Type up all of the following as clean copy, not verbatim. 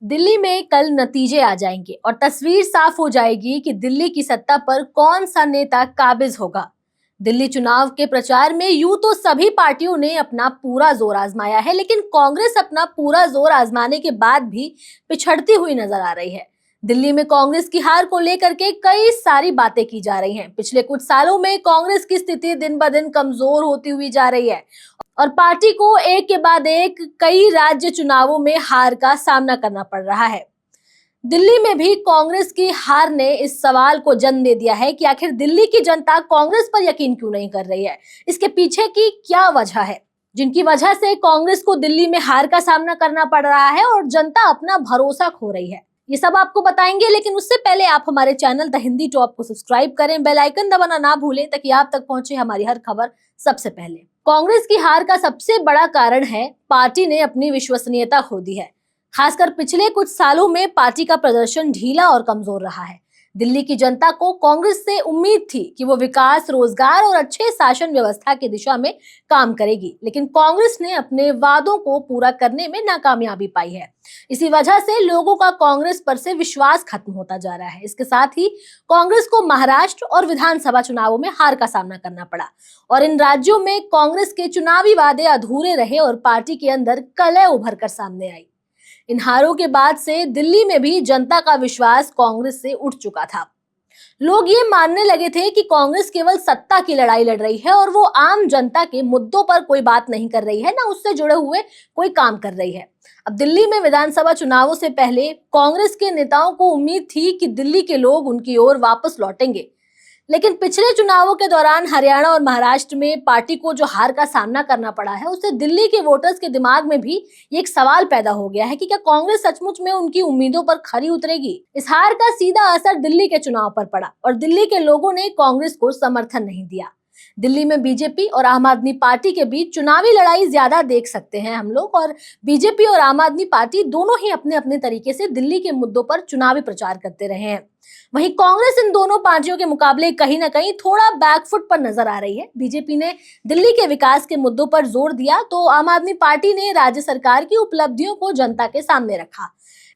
दिल्ली में कल नतीजे आ जाएंगे और तस्वीर साफ हो जाएगी कि दिल्ली की सत्ता पर कौन सा नेता काबिज होगा। दिल्ली चुनाव के प्रचार में यूं तो सभी पार्टियों ने अपना पूरा जोर आजमाया है, लेकिन कांग्रेस अपना पूरा जोर आजमाने के बाद भी पिछड़ती हुई नजर आ रही है। दिल्ली में कांग्रेस की हार को लेकर के कई सारी बातें की जा रही हैं। पिछले कुछ सालों में कांग्रेस की स्थिति दिन ब दिन कमजोर होती हुई जा रही है और पार्टी को एक के बाद एक कई राज्य चुनावों में हार का सामना करना पड़ रहा है। दिल्ली में भी कांग्रेस की हार ने इस सवाल को जन्म दे दिया है कि आखिर दिल्ली की जनता कांग्रेस पर यकीन क्यों नहीं कर रही है। इसके पीछे की क्या वजह है जिनकी वजह से कांग्रेस को दिल्ली में हार का सामना करना पड़ रहा है और जनता अपना भरोसा खो रही है। ये सब आपको बताएंगे, लेकिन उससे पहले आप हमारे चैनल द हिंदी टॉप को सब्सक्राइब करें, बेल आइकन दबाना ना भूलें ताकि आप तक पहुंचे हमारी हर खबर सबसे पहले। कांग्रेस की हार का सबसे बड़ा कारण है पार्टी ने अपनी विश्वसनीयता खो दी है। खासकर पिछले कुछ सालों में पार्टी का प्रदर्शन ढीला और कमजोर रहा है। दिल्ली की जनता को कांग्रेस से उम्मीद थी कि वो विकास, रोजगार और अच्छे शासन व्यवस्था की दिशा में काम करेगी, लेकिन कांग्रेस ने अपने वादों को पूरा करने में नाकामयाबी पाई है। इसी वजह से लोगों का कांग्रेस पर से विश्वास खत्म होता जा रहा है। इसके साथ ही कांग्रेस को महाराष्ट्र और विधानसभा चुनावों में हार का सामना करना पड़ा और इन राज्यों में कांग्रेस के चुनावी वादे अधूरे रहे और पार्टी के अंदर कलह उभर कर सामने आई। इन हारों के बाद से दिल्ली में भी जनता का विश्वास कांग्रेस से उठ चुका था। लोग ये मानने लगे थे कि कांग्रेस केवल सत्ता की लड़ाई लड़ रही है और वो आम जनता के मुद्दों पर कोई बात नहीं कर रही है, ना उससे जुड़े हुए कोई काम कर रही है। अब दिल्ली में विधानसभा चुनावों से पहले कांग्रेस के नेताओं को उम्मीद थी कि दिल्ली के लोग उनकी ओर वापस लौटेंगे, लेकिन पिछले चुनावों के दौरान हरियाणा और महाराष्ट्र में पार्टी को जो हार का सामना करना पड़ा है, उससे दिल्ली के वोटर्स के दिमाग में भी ये एक सवाल पैदा हो गया है कि क्या कांग्रेस सचमुच में उनकी उम्मीदों पर खरी उतरेगी। इस हार का सीधा असर दिल्ली के चुनाव पर पड़ा और दिल्ली के लोगों ने कांग्रेस को समर्थन नहीं दिया। दिल्ली में बीजेपी और आम आदमी पार्टी के बीच चुनावी लड़ाई ज्यादा देख सकते हैं हम लोग, और बीजेपी और आम आदमी पार्टी दोनों ही अपने अपने तरीके से दिल्ली के मुद्दों पर चुनावी प्रचार करते रहे हैं। वहीं कांग्रेस इन दोनों पार्टियों के मुकाबले कहीं ना कहीं थोड़ा बैकफुट पर नजर आ रही है। बीजेपी ने दिल्ली के विकास के मुद्दों पर जोर दिया तो आम आदमी पार्टी ने राज्य सरकार की उपलब्धियों को जनता के सामने रखा।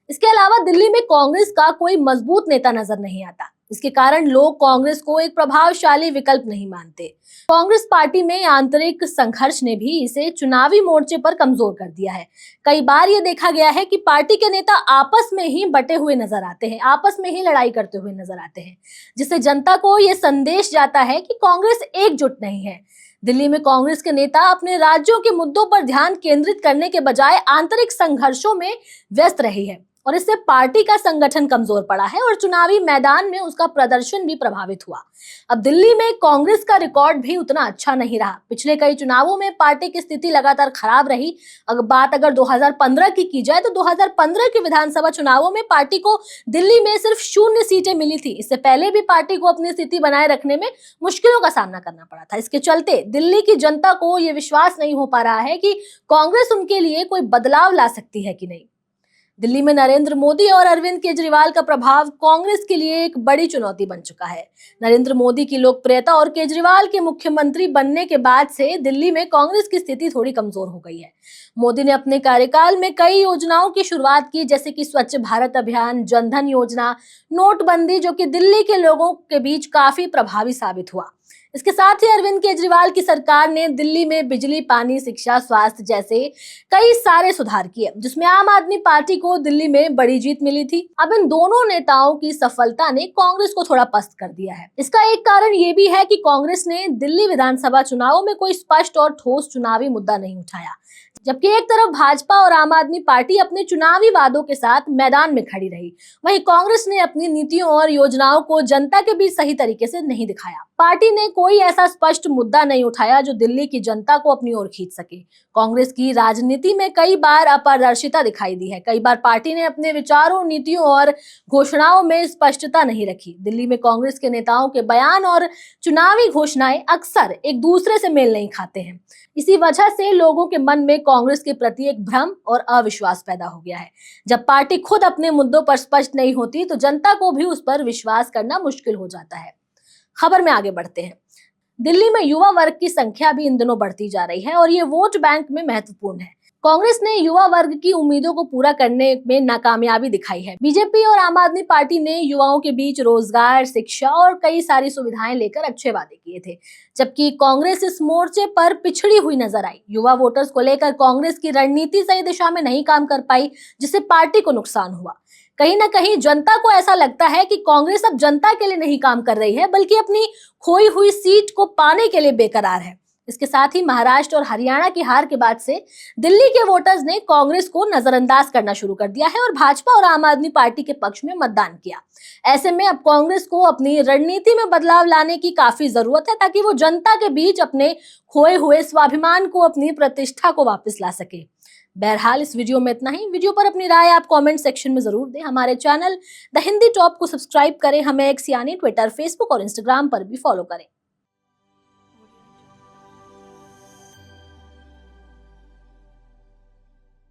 इसके अलावा दिल्ली में कांग्रेस का कोई मजबूत नेता नजर नहीं आता। इसके कारण लोग कांग्रेस को एक प्रभावशाली विकल्प नहीं मानते। कांग्रेस पार्टी में आंतरिक संघर्ष ने भी इसे चुनावी मोर्चे पर कमजोर कर दिया है। कई बार ये देखा गया है कि पार्टी के नेता आपस में ही बटे हुए नजर आते हैं, आपस में ही लड़ाई करते हुए नजर आते हैं, जिससे जनता को ये संदेश जाता है कि कांग्रेस एकजुट नहीं है। दिल्ली में कांग्रेस के नेता अपने राज्यों के मुद्दों पर ध्यान केंद्रित करने के बजाय आंतरिक संघर्षों में व्यस्त रही है और इससे पार्टी का संगठन कमजोर पड़ा है और चुनावी मैदान में उसका प्रदर्शन भी प्रभावित हुआ। अब दिल्ली में कांग्रेस का रिकॉर्ड भी उतना अच्छा नहीं रहा। पिछले कई चुनावों में पार्टी की स्थिति लगातार खराब रही। अगर 2015 की जाए तो 2015 के विधानसभा चुनावों में पार्टी को दिल्ली में सिर्फ 0 सीटें मिली थी। इससे पहले भी पार्टी को अपनी स्थिति बनाए रखने में मुश्किलों का सामना करना पड़ा था। इसके चलते दिल्ली की जनता को यह विश्वास नहीं हो पा रहा है कि कांग्रेस उनके लिए कोई बदलाव ला सकती है कि नहीं। दिल्ली में नरेंद्र मोदी और अरविंद केजरीवाल का प्रभाव कांग्रेस के लिए एक बड़ी चुनौती बन चुका है। नरेंद्र मोदी की लोकप्रियता और केजरीवाल के मुख्यमंत्री बनने के बाद से दिल्ली में कांग्रेस की स्थिति थोड़ी कमजोर हो गई है। मोदी ने अपने कार्यकाल में कई योजनाओं की शुरुआत की, जैसे कि स्वच्छ भारत अभियान, जनधन योजना, नोटबंदी, जो कि दिल्ली के लोगों के बीच काफी प्रभावी साबित हुआ। इसके साथ ही अरविंद केजरीवाल की सरकार ने दिल्ली में बिजली, पानी, शिक्षा, स्वास्थ्य जैसे कई सारे सुधार किए, जिसमें आम आदमी पार्टी को दिल्ली में बड़ी जीत मिली थी। अब इन दोनों नेताओं की सफलता ने कांग्रेस को थोड़ा पस्त कर दिया है। इसका एक कारण ये भी है कि कांग्रेस ने दिल्ली विधानसभा चुनावों में कोई स्पष्ट और ठोस चुनावी मुद्दा नहीं उठाया, जबकि एक तरफ भाजपा और आम आदमी पार्टी अपने चुनावी वादों के साथ मैदान में खड़ी रही, वहीं कांग्रेस ने अपनी नीतियों और योजनाओं को जनता के बीच सही तरीके से नहीं दिखाया। पार्टी ने कोई ऐसा स्पष्ट मुद्दा नहीं उठाया जो दिल्ली की जनता को अपनी ओर खींच सके। कांग्रेस की राजनीति में कई बार अपारदर्शिता दिखाई दी है। कई बार पार्टी ने अपने विचारों, नीतियों और घोषणाओं में स्पष्टता नहीं रखी। दिल्ली में कांग्रेस के नेताओं के बयान और चुनावी घोषणाएं अक्सर एक दूसरे से मेल नहीं खाते हैं। इसी वजह से लोगों के मन में कांग्रेस के प्रति एक भ्रम और अविश्वास पैदा हो गया है। जब पार्टी खुद अपने मुद्दों पर स्पष्ट नहीं होती तो जनता को भी उस पर विश्वास करना मुश्किल हो जाता है। खबर में आगे बढ़ते हैं। दिल्ली में युवा वर्ग की संख्या भी इन दिनों बढ़ती जा रही है और ये वोट बैंक में महत्वपूर्ण है। कांग्रेस ने युवा वर्ग की उम्मीदों को पूरा करने में नाकामयाबी दिखाई है। बीजेपी और आम आदमी पार्टी ने युवाओं के बीच रोजगार, शिक्षा और कई सारी सुविधाएं लेकर अच्छे वादे किए थे, जबकि कांग्रेस इस मोर्चे पर पिछड़ी हुई नजर आई। युवा वोटर्स को लेकर कांग्रेस की रणनीति सही दिशा में नहीं काम कर पाई, जिससे पार्टी को नुकसान हुआ। कहीं ना कहीं जनता को ऐसा लगता है कि कांग्रेस अब जनता के लिए नहीं काम कर रही है, बल्कि अपनी खोई हुई सीट को पाने के लिए बेकरार है। इसके साथ ही महाराष्ट्र और हरियाणा की हार के बाद से दिल्ली के वोटर्स ने कांग्रेस को नजरअंदाज करना शुरू कर दिया है और भाजपा और आम आदमी पार्टी के पक्ष में मतदान किया। ऐसे में अब कांग्रेस को अपनी रणनीति में बदलाव लाने की काफी जरूरत है, ताकि वो जनता के बीच अपने खोए हुए स्वाभिमान को, अपनी प्रतिष्ठा को वापस ला सके। बहरहाल इस वीडियो में इतना ही। वीडियो पर अपनी राय आप कमेंट सेक्शन में जरूर दें। हमारे चैनल द हिंदी टॉप को सब्सक्राइब करें। हमें एक्स यानी ट्विटर, फेसबुक और इंस्टाग्राम पर भी फॉलो करें।